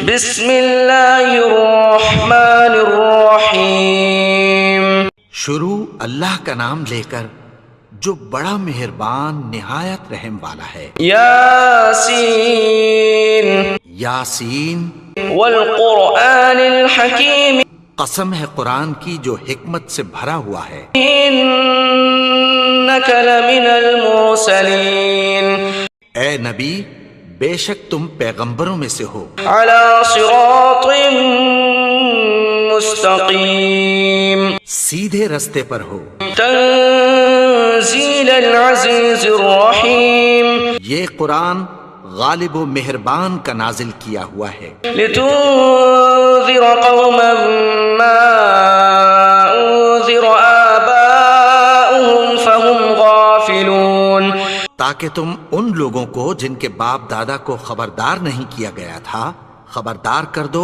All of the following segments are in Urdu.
بسم اللہ الرحمن الرحیم. شروع اللہ کا نام لے کر جو بڑا مہربان نہایت رحم والا ہے. یاسین یاسین. والقرآن الحکیم. قسم ہے قرآن کی جو حکمت سے بھرا ہوا ہے. انک لمن المرسلین. اے نبی بے شک تم پیغمبروں میں سے ہو. علی صراط مستقیم. سیدھے رستے پر ہو. تنزیل العزیز الرحیم. یہ قرآن غالب و مہربان کا نازل کیا ہوا ہے. لتنذر قوما ما انذر آباؤهم فهم غافلون. تاکہ تم ان لوگوں کو جن کے باپ دادا کو خبردار نہیں کیا گیا تھا خبردار کر دو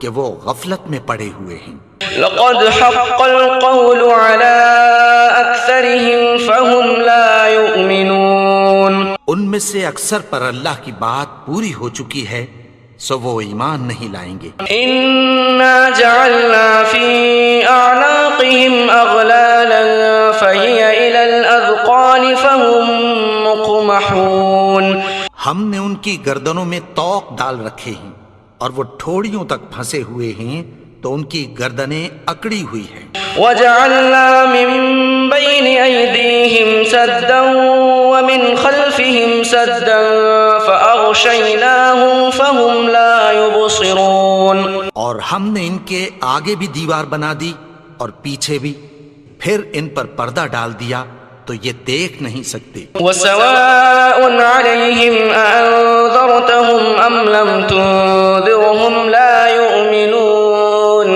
کہ وہ غفلت میں پڑے ہوئے ہیں. لقد حق القول على اکثرهم فهم لا يؤمنون. ان میں سے اکثر پر اللہ کی بات پوری ہو چکی ہے سو وہ ایمان نہیں لائیں گے. انا جعلنا في اعناقهم اغلالا فهي الى الاذقان فهم مقمحون. ہم نے ان کی گردنوں میں طوق ڈال رکھے ہیں اور وہ ٹھوڑیوں تک پھنسے ہوئے ہیں تو ان کی گردنیں اکڑی ہوئی ہیں. وجعلنا من بين أيديهم سدا ومن خلفهم سدا فأغشيناهم فهم لا يبصرون. اور ہم نے ان کے آگے بھی دیوار بنا دی اور پیچھے بھی پھر ان پر پردہ ڈال دیا تو یہ دیکھ نہیں سکتے. وسواء عليهم أأنذرتهم أم لم تنذرهم لا يؤمنون.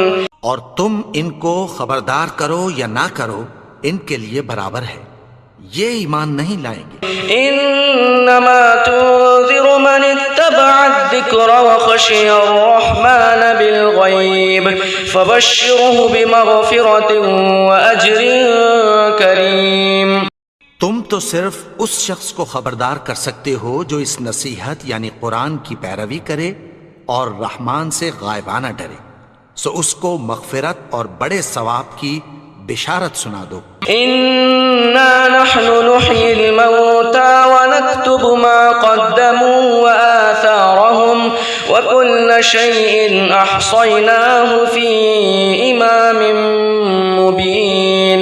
اور تم ان کو خبردار کرو یا نہ کرو ان کے لیے برابر ہے یہ ایمان نہیں لائیں گے. انما تنذر من اتبع الذکر وخشی الرحمن بالغیب فبشره بمغفرة واجر کریم. تم تو صرف اس شخص کو خبردار کر سکتے ہو جو اس نصیحت یعنی قرآن کی پیروی کرے اور رحمان سے غائبانہ ڈرے سو اس کو مغفرت اور بڑے ثواب کی بشارت سنا دو. انا نحن نحيي الموتى ونكتب ما قدموا وآثارهم وكل شيء احصيناه في امام مبين.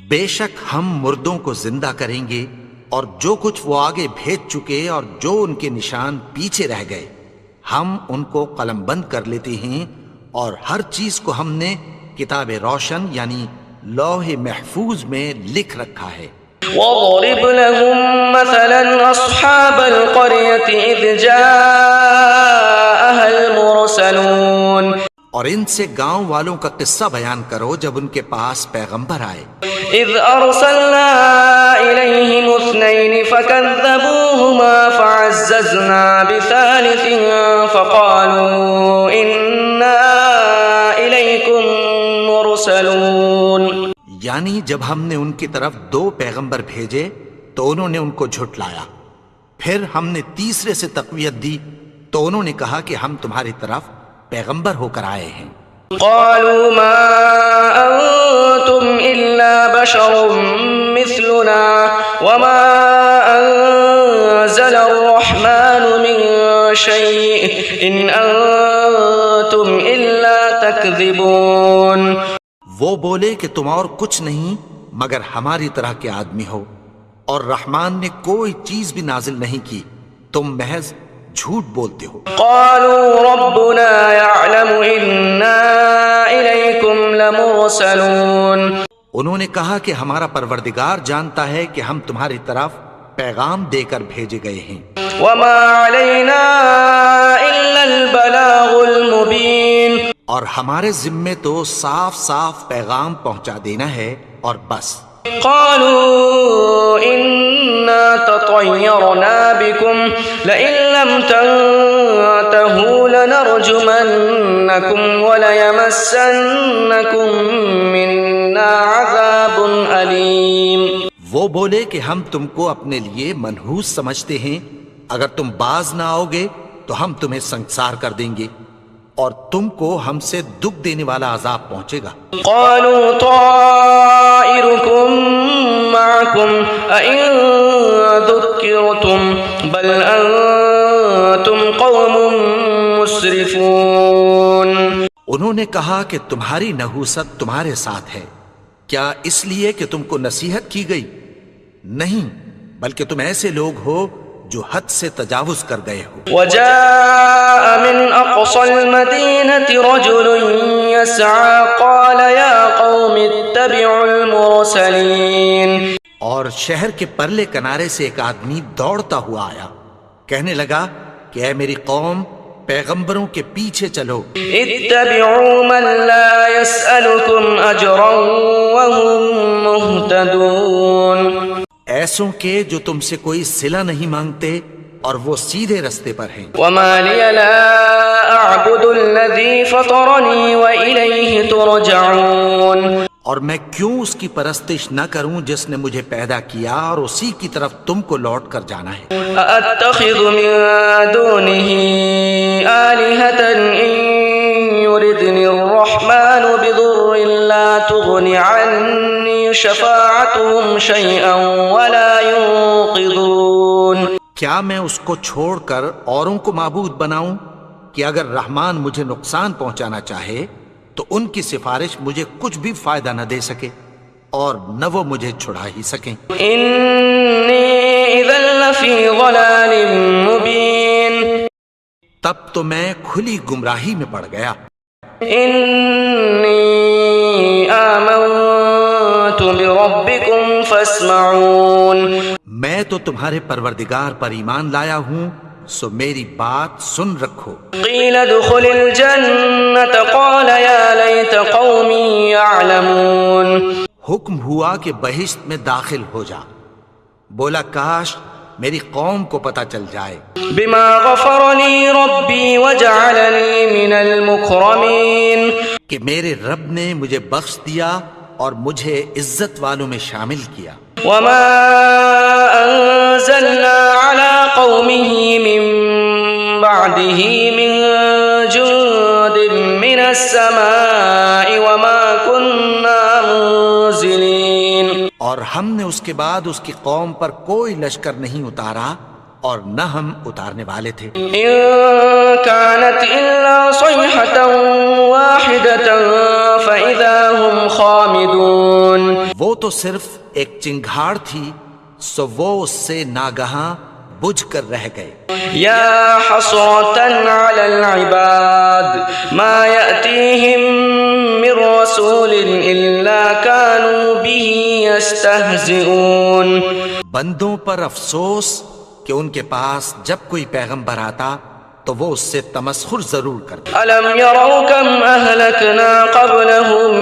بے شک ہم مردوں کو زندہ کریں گے اور جو کچھ وہ آگے بھیج چکے اور جو ان کے نشان پیچھے رہ گئے ہم ان کو قلم بند کر لیتے ہیں اور ہر چیز کو ہم نے کتاب روشن یعنی لوح محفوظ میں لکھ رکھا ہے. وَاضْرِبْ لَهُمْ مَثَلًا أَصْحَابَ الْقَرْيَةِ إِذْ جَاءَهَا الْمُرْسَلُونَ. اور ان سے گاؤں والوں کا قصہ بیان کرو جب ان کے پاس پیغمبر آئے. إِذْ أَرْسَلْنَا إِلَيْهِمُ اثْنَيْنِ فَكَذَّبُوهُمَا فَعَزَّزْنَا بِثَالِثٍ فَقَالُوا إِنَّا إِلَيْكُمْ مُرْسَلُونَ. یعنی جب ہم نے ان کی طرف 2 پیغمبر بھیجے تو انہوں نے ان کو جھٹلایا پھر ہم نے تیسرے سے تقویت دی تو انہوں نے کہا کہ ہم تمہاری طرف پیغمبر ہو کر آئے ہیں. قالوا ما أنتم إلا بشر مثلنا وما أنزل الرحمن من شيء إن أنتم إلا تكذبون. وہ بولے کہ تم اور کچھ نہیں مگر ہماری طرح کے آدمی ہو اور رحمان نے کوئی چیز بھی نازل نہیں کی تم محض جھوٹ بولتے ہو. قالوا ربنا يعلم إنا إليكم لمرسلون. انہوں نے کہا کہ ہمارا پروردگار جانتا ہے کہ ہم تمہاری طرف پیغام دے کر بھیجے گئے ہیں. وما علينا إلا البلاغ المبين. اور ہمارے ذمے تو صاف صاف پیغام پہنچا دینا ہے اور بس. قالوا إنا تطيرنا بكم لئن لم تنتهوا لنرجمنكم وليمسنكم منا عذاب أليم. وہ بولے کہ ہم تم کو اپنے لیے منحوس سمجھتے ہیں، اگر تم باز نہ آؤ گے تو ہم تمہیں سنسار کر دیں گے اور تم کو ہم سے دکھ دینے والا عذاب پہنچے گا۔ قالوا طائركم معكم أئن ذكرتم بل أنتم قوم مسرفون۔ انہوں نے کہا کہ تمہاری نحوست تمہارے ساتھ ہے، کیا اس لیے کہ تم کو نصیحت کی گئی؟ نہیں، بلکہ تم ایسے لوگ ہو جو حد سے تجاوز کر گئے ہو۔ وجاء من أقصى المدينة رجل يسعى قال يا قوم اتبعوا المرسلين۔ اور شہر کے پرلے کنارے سے ایک آدمی دوڑتا ہوا آیا، کہنے لگا کہ اے میری قوم، پیغمبروں کے پیچھے چلو۔ اتبعوا من لا يسألكم أجرا وهم مهتدون۔ ایسوں کے جو تم سے کوئی صلہ نہیں مانگتے اور وہ سیدھے رستے پر ہیں۔ وما لي لا أعبد الذي فطرني وإليه ترجعون۔ اور میں کیوں اس کی پرستش نہ کروں جس نے مجھے پیدا کیا اور اسی کی طرف تم کو لوٹ کر جانا ہے۔ أأتخذ من دونه آلهة إن يردني الرحمن بضر لا تغن عني شفاعتهم شيئا ولا ينقذون۔ کیا میں اس کو چھوڑ کر اوروں کو معبود بناؤں کہ اگر رحمان مجھے نقصان پہنچانا چاہے تو ان کی سفارش مجھے کچھ بھی فائدہ نہ دے سکے اور نہ وہ مجھے چھڑا ہی سکیں۔ إني إذا لفي ضلال مبين۔ تب تو میں کھلی گمراہی میں پڑ گیا۔ إني آمنت بربكم فاسمعون۔ میں تو تمہارے پروردگار پر ایمان لایا ہوں، سو میری بات سن رکھو۔ قيل ادخل الجنة قال يا ليت قومي يعلمون۔ حکم ہوا کہ بہشت میں داخل ہو جا، بولا کاش میری قوم کو پتہ چل جائے۔ بما غفر لي ربي وجعلني من المكرمين۔ کہ میرے رب نے مجھے بخش دیا اور مجھے عزت والوں میں شامل کیا۔ وما أنزلنا على قومه من بعده من جند من السماء وما كنا منزلين۔ اور ہم نے اس کے بعد اس کی قوم پر کوئی لشکر نہیں اتارا اور نہ ہم اتارنے والے تھے۔ إن كانت إلا صيحة واحدة فإذا هم خامدون۔ وہ تو صرف ایک چنگھاڑ تھی، سو وہ اس سے ناگہاں بجھ کر رہ گئے۔ يا حسرة على العباد ما يأتيهم من رسول إلا كانوا به يستهزئون۔ بندوں پر افسوس کہ ان کے پاس جب کوئی پیغمبر آتا تو وہ اس سے تمسخر ضرور کرتے۔ ألم يروا كم أهلكنا قبلهم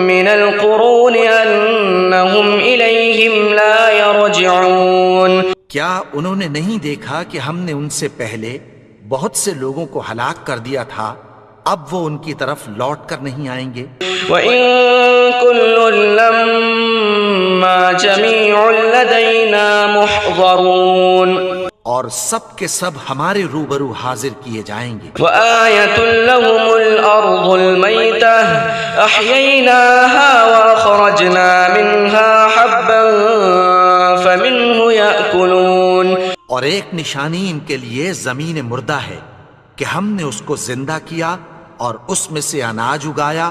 من القرون أنهم إليهم لا يرجعون۔ کیا انہوں نے نہیں دیکھا کہ ہم نے ان سے پہلے بہت سے لوگوں کو ہلاک کر دیا تھا، اب وہ ان کی طرف لوٹ کر نہیں آئیں گے؟ وَإِن كُلٌّ لَمَّا جَمِيعٌ لَدَيْنَا مُحْضَرُونَ۔ اور سب کے سب ہمارے روبرو حاضر کیے جائیں گے۔ وَآيَةٌ لَهُمُ الْأَرْضُ الْمَيْتَةُ أَحْيَيْنَاهَا وَأَخْرَجْنَا مِنْهَا حَبًّا فَمِنْهُ يَأْكُلُونَ۔ اور ایک نشانی ان کے لیے زمین مردہ ہے کہ ہم نے اس کو زندہ کیا اور اس میں سے اناج اگایا،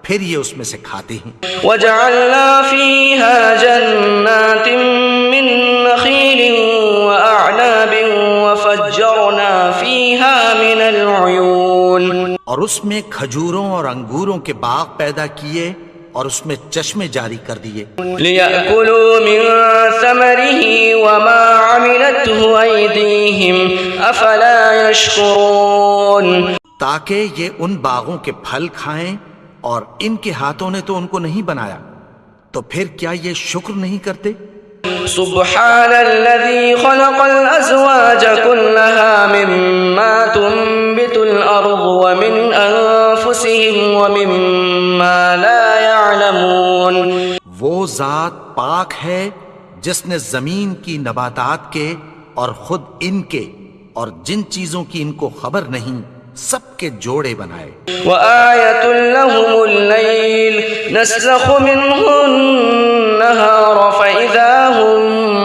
پھر یہ اس میں سے کھاتے ہیں۔ وَجَعَلْنَا فِيهَا جَنَّاتٍ مِّن نَخِيلٍ وَأَعْنَابٍ وَفَجَّرْنَا فِيهَا مِنَ الْعُيُونِ۔ اور اس میں کھجوروں اور انگوروں کے باغ پیدا کیے اور اس میں چشمے جاری کر دیے۔ لِيَأْكُلُوا مِن ثَمَرِهِ وَمَا عَمِلَتْهُ أَيْدِيهِمْ أَفَلَا يَشْكُرُونَ۔ تاکہ یہ ان باغوں کے پھل کھائیں اور ان کے ہاتھوں نے تو ان کو نہیں بنایا، تو پھر کیا یہ شکر نہیں کرتے؟ سبحان الذي خلق الأزواج كلها مما تنبت الأرض ومن أنفسهم ومما لا يعلمون۔ وہ ذات پاک ہے جس نے زمین کی نباتات کے اور خود ان کے اور جن چیزوں کی ان کو خبر نہیں سب کے جوڑے بنائے. وآية لهم الليل نسلخ منه النهار فإذا هم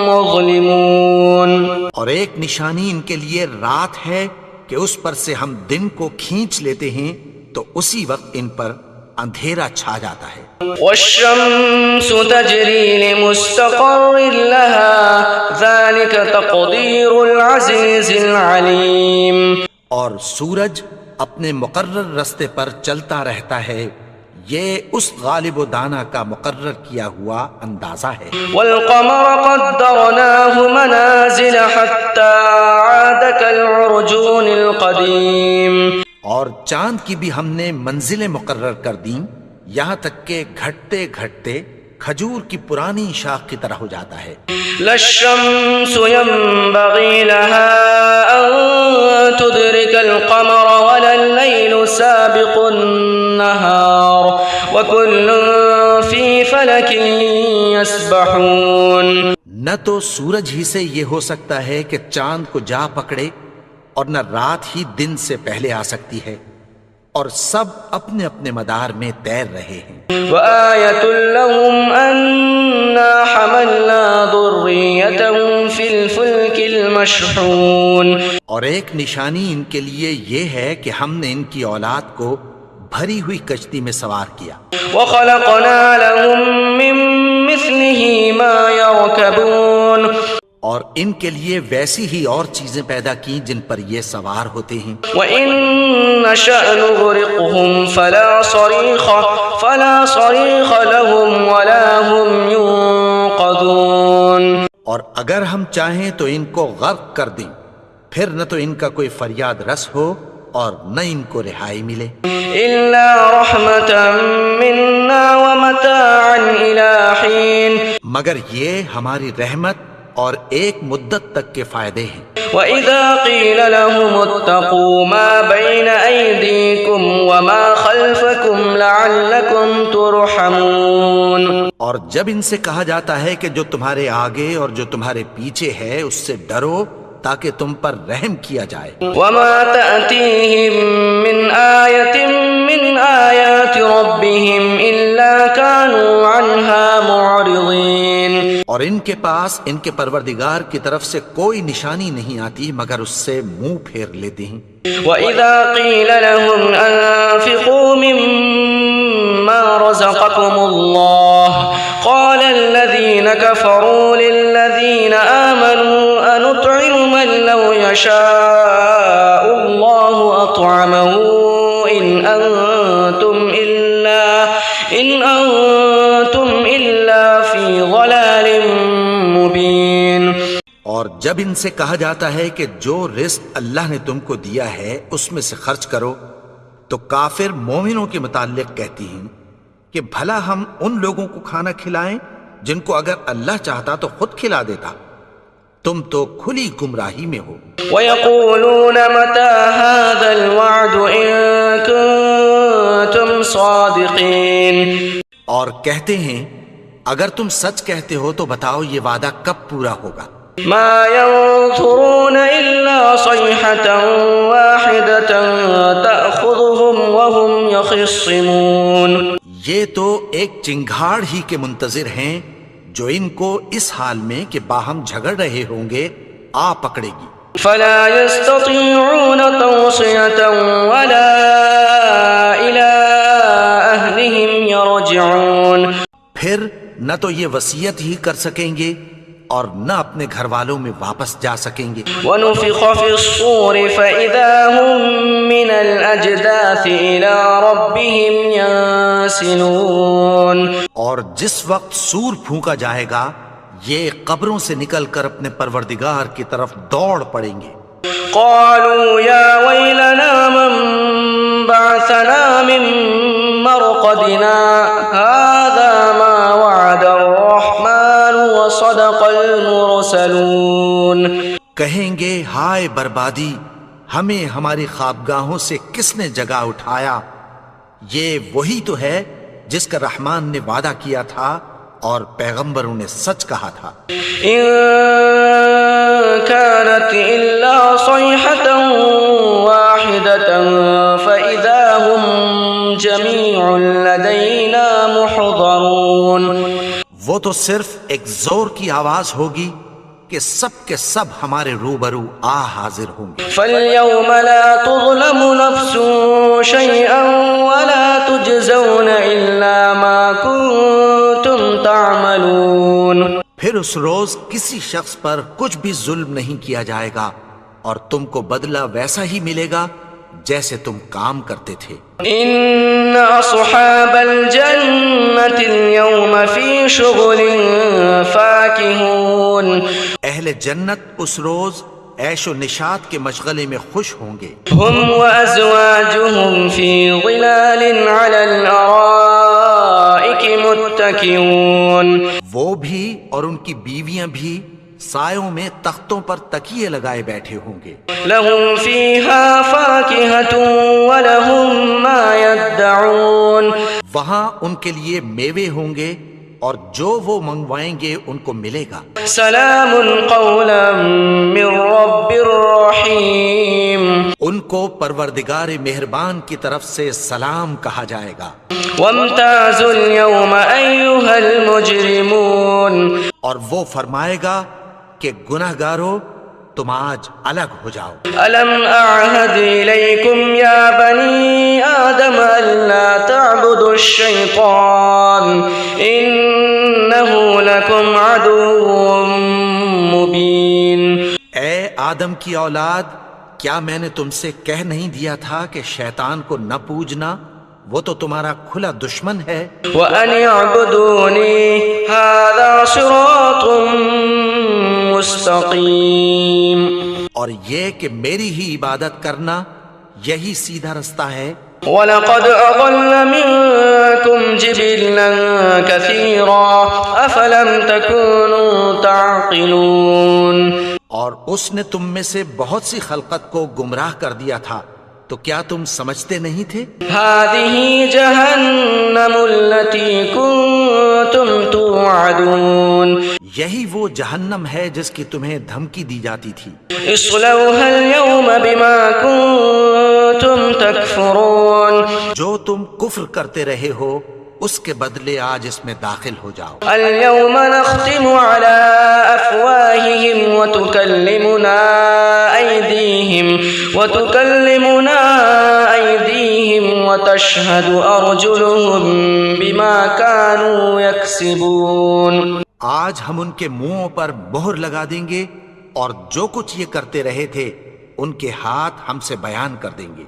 مظلمون. اور ایک نشانی ان کے لیے رات ہے کہ اس پر سے ہم دن کو کھینچ لیتے ہیں تو اسی وقت ان پر اندھیرا چھا جاتا ہے. والشمس تجري لمستقر لها ذلك تقدير العزيز العليم. اور سورج اپنے مقرر رستے پر چلتا رہتا ہے، یہ اس غالب و دانا کا مقرر کیا ہوا اندازہ ہے. والقمر قدرناه منازل حتى عاد كالعرجون القديم. اور چاند کی بھی ہم نے منزلیں مقرر کر دیں یہاں تک کہ گھٹتے گھٹتے کھجور کی پرانی شاخ کی طرح ہو جاتا ہے. لا الشمس ينبغي لها أن تدرك القمر ولا الليل سابق النهار وكل في فلك يسبحون. نہ تو سورج ہی سے یہ ہو سکتا ہے کہ چاند کو جا پکڑے اور نہ رات ہی دن سے پہلے آ سکتی ہے، اور سب اپنے اپنے مدار میں تیر رہے ہیں. وآية لهم أنا حملنا ذريتهم في الفلك المشحون. اور ایک نشانی ان کے لیے یہ ہے کہ ہم نے ان کی اولاد کو بھری ہوئی کشتی میں سوار کیا. وخلقنا لهم من مثله ما يركبون. اور ان کے لیے ویسی ہی اور چیزیں پیدا کی جن پر یہ سوار ہوتے ہیں. وَإِن نَّشَأْ نُغْرِقْهُمْ فَلَا صَرِيخَ لَهُمْ وَلَا هُمْ يُنقَذُونَ. اور اگر ہم چاہیں تو ان کو غرق کر دیں، پھر نہ تو ان کا کوئی فریاد رس ہو اور نہ ان کو رہائی ملے. إِلَّا رَحْمَةً مِّنَّا وَمَتَاعًا إِلَىٰ حِينٍ. مگر یہ ہماری رحمت اور ایک مدت تک کے فائدے ہیں. وَإِذَا قِيلَ لَهُمُ اتَّقُوا مَا بَيْنَ أَيْدِيكُمْ وَمَا خَلْفَكُمْ لَعَلَّكُمْ تُرْحَمُونَ. اور جب ان سے کہا جاتا ہے کہ جو تمہارے آگے اور جو تمہارے پیچھے ہے اس سے ڈرو تاکہ تم پر رحم کیا جائے. وَمَا تَأْتِيهِم مِّنْ آيَةٍ مِّنْ آيَاتِ رَبِّهِمْ إِلَّا كَانُوا عَنْهَا مُعْرِضِينَ. اور ان کے پاس ان کے پروردگار کی طرف سے کوئی نشانی نہیں آتی مگر اس سے منہ پھیر لیتے ہیں. وَإِذَا قِيلَ لَهُمْ أَنفِقُوا مِمَّا رَزَقَكُمُ اللَّهُ قَالَ الَّذِينَ كَفَرُوا لِلَّذِينَ آمَنُوا أَنُطْعِمُ مَن لَّوْ يَشَاءُ اللَّهُ أَطْعَمَهُ إِنْ أَنتُمْ إِلَّا فِي ضَلَالٍ مُّبِينٍ. اور جب ان سے کہا جاتا ہے کہ جو رزق اللہ نے تم کو دیا ہے اس میں سے خرچ کرو تو کافر مومنوں کے متعلق کہتی ہیں کہ بھلا ہم ان لوگوں کو کھانا کھلائیں جن کو اگر اللہ چاہتا تو خود کھلا دیتا. تم تو کھلی گمراہی میں ہو. وَيَقُولُونَ مَتَىٰ هَٰذَا الْوَعْدُ إِن كُنتُمْ صَادِقِينَ. اور کہتے ہیں اگر تم سچ کہتے ہو تو بتاؤ یہ وعدہ کب پورا ہوگا. مَا يَنظُرُونَ إِلَّا صَيْحَةً وَاحِدَةً تَأْخُذُهُمْ وَهُمْ يَخِصِّمُونَ. یہ تو ایک چنگھاڑ ہی کے منتظر ہیں جو ان کو اس حال میں کہ باہم جھگڑ رہے ہوں گے آ پکڑے گی. فَلَا يَسْتَطِيعُونَ تَوْصِيَةً وَلَا إِلَىٰ أَهْلِهِمْ يَرْجِعُونَ. پھر نہ تو یہ وصیت ہی کر سکیں گے اور نہ اپنے گھر والوں میں واپس جا سکیں گے. وَنُفِخَ فِي الصُّورِ فَإِذَا هُم مِّنَ الْأَجْدَاثِ إِلَىٰ رَبِّهِمْ يَنسِلُونَ. اور جس وقت سور پھونکا جائے گا یہ قبروں سے نکل کر اپنے پروردگار کی طرف دوڑ پڑیں گے. قَالُوا يَا وَيْلَنَا مَن بَعَثَنَا مِن مَّرْقَدِنَا هَٰذَا مَا وَعَدَ الرَّحْمَٰنُ وَصَدَقَ الْمُرْسَلُونَ. کہیں گے ہائے بربادی، ہمیں ہماری خوابگاہوں سے کس نے جگا اٹھایا. یہ وہی تو ہے جس کا رحمان نے وعدہ کیا تھا اور پیغمبروں نے سچ کہا تھا. إِن كانت إلا صيحة واحدة فإذا هم جميع لدينا محضرون. وہ تو صرف ایک زور کی آواز ہوگی کہ سب کے سب ہمارے روبرو حاضر ہوں گے. فاليوم لا تظلم نفس شيئا ولا تجزون إلا ما كنتم تعملون. پھر اس روز کسی شخص پر کچھ بھی ظلم نہیں کیا جائے گا اور تم کو بدلہ ویسا ہی ملے گا جیسے تم کام کرتے تھے. ان اصحاب الجنة اليوم في شغل فاكهون. اہل جنت اس روز عیش و نشاط کے مشغلے میں خوش ہوں گے. هم وازواجهم في ظلال على الارائك متكئون. وہ بھی اور ان کی بیویاں بھی سایوں میں تختوں پر تکیے لگائے بیٹھے ہوں گے. لهم فيها فاكهة ولهم ما يدعون. وہاں ان کے لیے میوے ہوں گے اور جو وہ منگوائیں گے ان کو ملے گا. سلام قولا من رب رحیم. ان کو پروردگار مہربان کی طرف سے سلام کہا جائے گا. وامتازوا اليوم أيها المجرمون. اور وہ فرمائے گا کہ گناہگارو تم آج الگ ہو جاؤ. ألم أعهد إليكم يا بني آدم ألا تعبدوا الشيطان إنه لكم عدو مبين. اے آدم کی اولاد، کیا میں نے تم سے کہہ نہیں دیا تھا کہ شیطان کو نہ پوجنا، وہ تو تمہارا کھلا دشمن ہے. وَأَنِ اعْبُدُونِي هَذَا صِرَاطٌ مُسْتَقِيمٌ. اور یہ کہ میری ہی عبادت کرنا یہی سیدھا رستہ ہے. وَلَقَدْ أَضَلَّ مِنكُمْ جِبِلًّا كَثِيرًا أَفَلَمْ تَكُونُوا تَعْقِلُونَ. اور اس نے تم میں سے بہت سی خلقت کو گمراہ کر دیا تھا، تو کیا تم سمجھتے نہیں تھے؟ هَذِهِ جَهَنَّمُ الَّتِي كُنتُمْ تُوعَدُونَ. یہی وہ جہنم ہے جس کی تمہیں دھمکی دی جاتی تھی. اصْلَوْهَا الْيَوْمَ بِمَا كُنتُمْ تَكْفُرُونَ. جو تم کفر کرتے رہے ہو اس کے بدلے آج اس میں داخل ہو جاؤ. الْيَوْمَ نَخْتِمُ عَلَىٰ أَفْوَاهِهِمْ وَتُكَلِّمُنَا أَيْدِيهِمْ وَتَشْهَدُ أَرْجُلُهُم بِمَا كَانُوا يَكْسِبُونَ. آج ہم ان کے منہوں پر مہر لگا دیں گے اور جو کچھ یہ کرتے رہے تھے ان کے ہاتھ ہم سے بیان کر دیں گے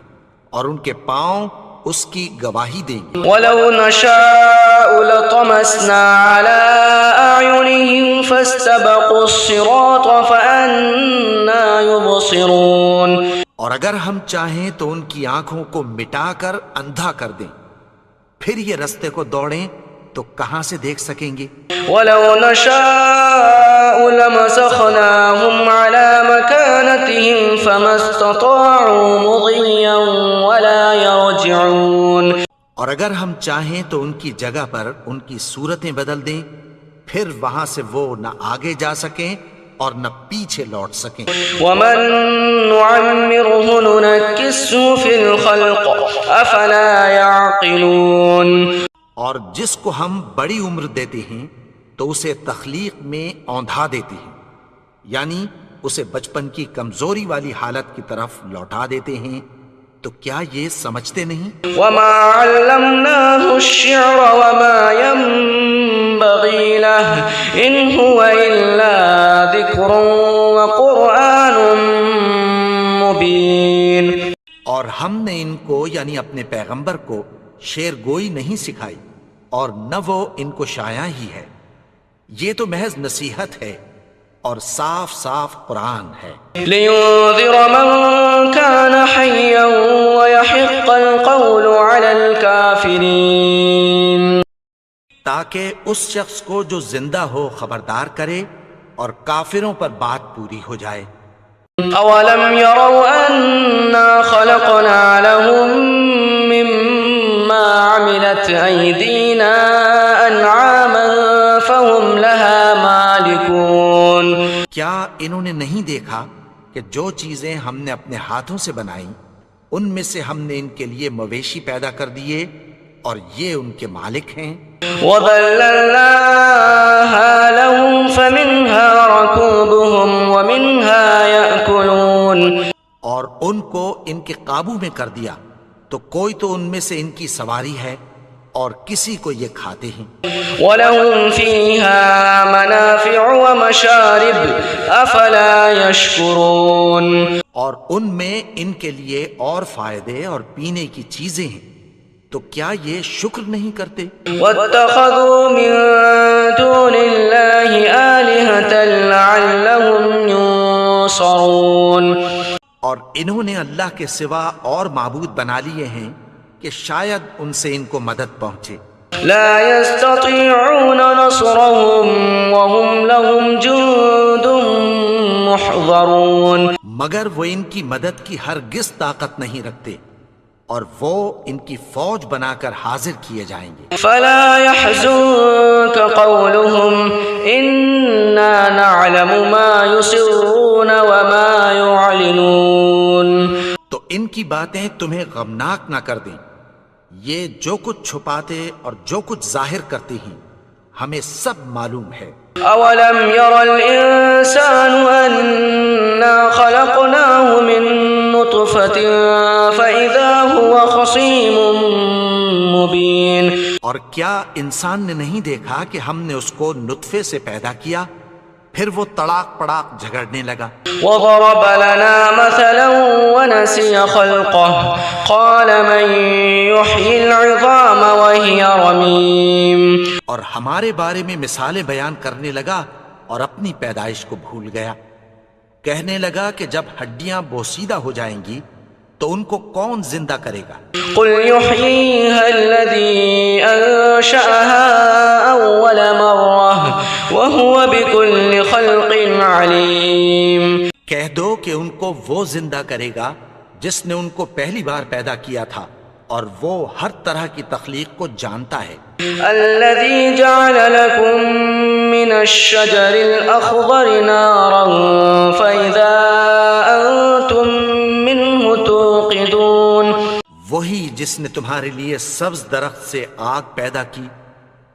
اور ان کے پاؤں اس کی گواہی دیں گے. وَلَوْ نَشَاءُ لَطَمَسْنَا عَلَىٰ أَعْيُنِهِمْ فَاسْتَبَقُوا الصِّرَاطَ فَأَنَّىٰ يُبْصِرُونَ. اور اگر ہم چاہیں تو ان کی آنکھوں کو مٹا کر اندھا کر دیں، پھر یہ رستے کو دوڑیں تو کہاں سے دیکھ سکیں گے. وَلَوْ نَشَاءُ لَمَسَخْنَاهُمْ عَلَىٰ مَكَانَتِهِمْ فَمَا اسْتَطَاعُوا مُضِيًّا وَلَا يَرْجِعُونَ. اور اگر ہم چاہیں تو ان کی جگہ پر ان کی صورتیں بدل دیں، پھر وہاں سے وہ نہ آگے جا سکیں اور نہ پیچھے لوٹ سکیں. وَمَن نُعَمِّرْهُ نُنَكِّسْهُ فِي الْخَلْقِ أَفَلَا يَعْقِلُونَ. اور جس کو ہم بڑی عمر دیتے ہیں تو اسے تخلیق میں اوندھا دیتے ہیں، یعنی اسے بچپن کی کمزوری والی حالت کی طرف لوٹا دیتے ہیں. تو کیا یہ سمجھتے نہیں؟ وَمَا عَلَّمْنَاهُ الشِّعْرَ وَمَا يَنبَغِي لَهُ إِنْ هُوَ إِلَّا ذِكْرٌ وَقُرْآنٌ مُبِينٌ. اور ہم نے ان کو یعنی اپنے پیغمبر کو شعر گوئی نہیں سکھائی اور نہ وہ ان کو شایع ہی ہے، یہ تو محض نصیحت ہے اور صاف صاف قرآن ہے. لِيُنذِرَ مَن كَانَ حَيًّا وَيَحِقَّ الْقَوْلُ عَلَى الْكَافِرِينَ. تاکہ اس شخص کو جو زندہ ہو خبردار کرے اور کافروں پر بات پوری ہو جائے. أَوَلَمْ يَرَوْا أَنَّا خَلَقْنَا لَهُم مِّمَّا عَمِلَتْ أَيْدِينَا أَنْعَامًا فَهُمْ لَهَا مَالِكُونَ. کیا انہوں نے نہیں دیکھا کہ جو چیزیں ہم نے اپنے ہاتھوں سے بنائیں ان میں سے ہم نے ان کے لیے مویشی پیدا کر دیے اور یہ ان کے مالک ہیں. وَذَلَّلْنَاهَا لَهُمْ فَمِنْهَا رَكُوبُهُمْ وَمِنْهَا يَأْكُلُونَ اور ان کو ان کے قابو میں کر دیا تو کوئی تو ان میں سے ان کی سواری ہے اور کسی کو یہ کھاتے ہیں. وَلَهُمْ فِيهَا مَنَافِعُ وَمَشَارِبُ أَفَلَا يَشْكُرُونَ اور ان میں ان کے لیے اور فائدے اور پینے کی چیزیں ہیں تو کیا یہ شکر نہیں کرتے؟ وَاتَّخَذُوا مِن دُونِ اللَّهِ آلِهَةً لَعَلَّهُمْ يُنصَرُونَ اور انہوں نے اللہ کے سوا اور معبود بنا لیے ہیں کہ شاید ان سے ان کو مدد پہنچے. لا يستطيعون نصرهم وهم لهم جند محضرون مگر وہ ان کی مدد کی ہرگز طاقت نہیں رکھتے اور وہ ان کی فوج بنا کر حاضر کیے جائیں گے. فلا يحزنك قولهم إنا نعلم ما يسرون وما يعلنون تو ان کی باتیں تمہیں غمناک نہ کر دیں. یہ جو کچھ چھپاتے اور جو کچھ ظاہر کرتے ہیں ہمیں سب معلوم ہے. اولم ير الانسان انا خلقناه من نطفة فاذا هو خصيم مبين اور کیا انسان نے نہیں دیکھا کہ ہم نے اس کو نطفے سے پیدا کیا پھر وہ تڑاک پڑاک جھگڑنے لگا. وضرب لنا مثلا ونسي خلقه قال من يحيي العظام وهي رميم اور ہمارے بارے میں مثالیں بیان کرنے لگا اور اپني پیدائش کو بھول گیا. کہنے لگا کہ جب ہڈیاں بوسیدہ ہو جائیں گی تو ان کو کون زندہ کرے گا؟ قل يحييها الذي أنشأها أول مرة وهو بكل خلق عليم کہہ دو کہ ان کو وہ زندہ کرے گا جس نے ان کو پہلی بار پیدا کیا تھا اور وہ ہر طرح کی تخلیق کو جانتا ہے. الذي جعل لكم من الشجر الأخضر نارا فإذا أنتم منه توقدون وہی جس نے تمہارے لیے سبز درخت سے آگ پیدا کی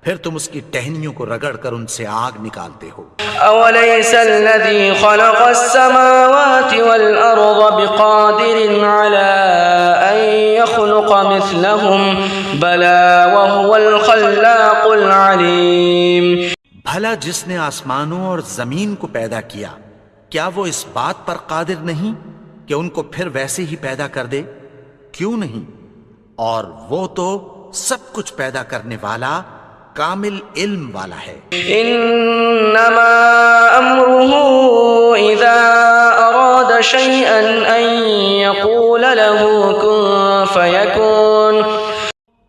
پھر تم اس کی ٹہنیوں کو رگڑ کر ان سے آگ نکالتے ہو. أوليس الذي خلق السماوات والأرض بقادر على أن يخلق مثلهم بلى وهو الخلاق العليم بھلا جس نے آسمانوں اور زمین کو پیدا کیا کیا وہ اس بات پر قادر نہیں کہ ان کو پھر ویسے ہی پیدا کر دے؟ کیوں نہیں؟ اور وہ تو سب کچھ پیدا کرنے والا کامل علم والا ہے. انما امره اذا اراد شيئا ان يقول له كن فيكون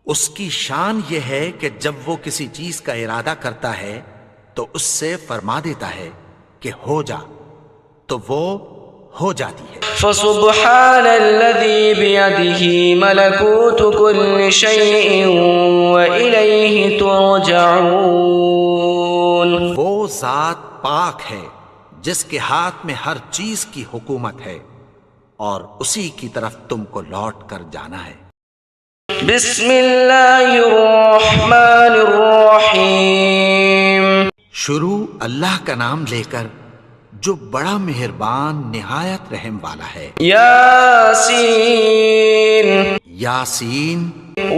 اس کی شان یہ ہے کہ جب وہ کسی چیز کا ارادہ کرتا ہے تو اس سے فرما دیتا ہے کہ ہو جا تو وہ ہو جاتی ہے. فسبحان الذي بيده ملكوت كل شيء وإليه ترجعون وہ ذات پاک ہے جس کے ہاتھ میں ہر چیز کی حکومت ہے اور اسی کی طرف تم کو لوٹ کر جانا ہے. بسم اللہ الرحمن الرحیم شروع اللہ کا نام لے کر جو بڑا مہربان نہایت رحم والا ہے. یاسین یاسین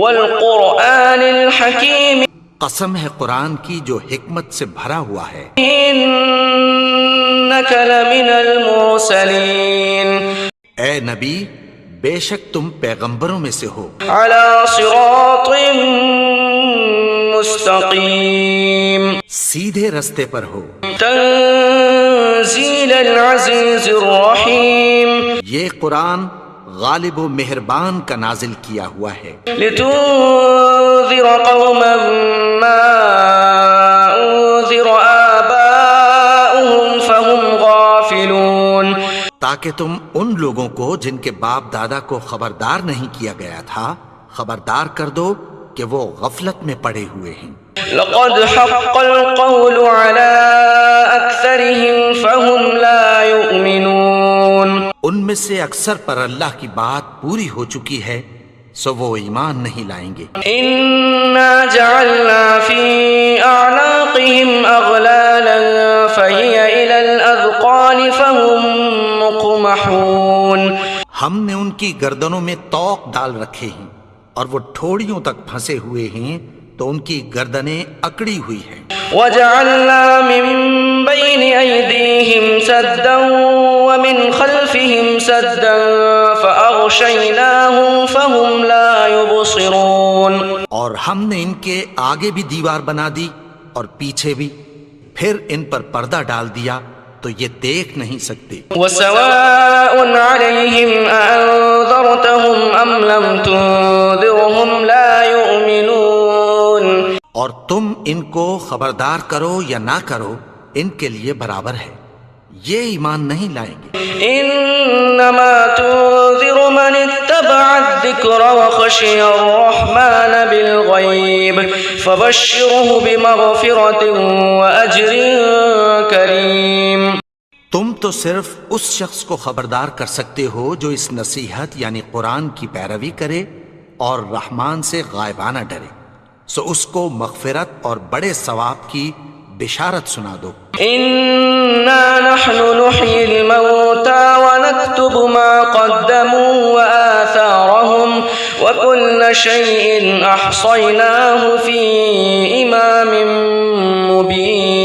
والقرآن الحکیم قسم ہے قرآن کی جو حکمت سے بھرا ہوا ہے. انک لمن المرسلین اے نبی بے شک تم پیغمبروں میں سے ہو. علی صراط مستقیم سیدھے رستے پر ہو. تنزیل العزیز الرحیم یہ قرآن غالب و مہربان کا نازل کیا ہوا ہے. لتنذر قوما ما انذر آباؤهم فهم غافلون تاکہ تم ان لوگوں کو جن کے باپ دادا کو خبردار نہیں کیا گیا تھا خبردار کر دو کہ وہ غفلت میں پڑے ہوئے ہیں. لقد حق القول على أكثرهم فهم لا يؤمنون ان میں سے اکثر پر اللہ کی بات پوری ہو چکی ہے سو وہ ایمان نہیں لائیں گے۔ إنا جعلنا في أعناقهم أغلالا فهي إلى الأذقان فهم مقمحون ہم نے ان کی گردنوں میں طوق ڈال رکھے ہیں اور وہ ٹھوڑیوں تک پھنسے ہوئے ہیں تو ان کی گردنیں اکڑی ہوئی ہیں۔ وجعلنا من بين أيديهم سدا ومن خلفهم سدا فأغشيناهم فهم لا يبصرون اور ہم نے ان کے آگے بھی دیوار بنا دی اور پیچھے بھی، پھر ان پر پردہ ڈال دیا تو یہ دیکھ نہیں سکتے۔ وسواء عليهم أأنذرتهم أم لم تنذرهم لا يؤمنون اور تم ان کو خبردار کرو یا نہ کرو ان کے لیے برابر ہے، یہ ایمان نہیں لائیں گے۔ إنما تنذر من اتبع الذكر وخشي الرحمن بالغيب فبشره بمغفرة وأجر كريم تم تو صرف اس شخص کو خبردار کر سکتے ہو جو اس نصیحت یعنی قرآن کی پیروی کرے اور رحمان سے غائبانہ ڈرے، سو اس کو مغفرت اور بڑے ثواب کی بشارت سنا دو۔ إنا نحن نحيي الموتى ونكتب ما قدموا وآثارهم وكل شيء أحصيناه في إمام مبين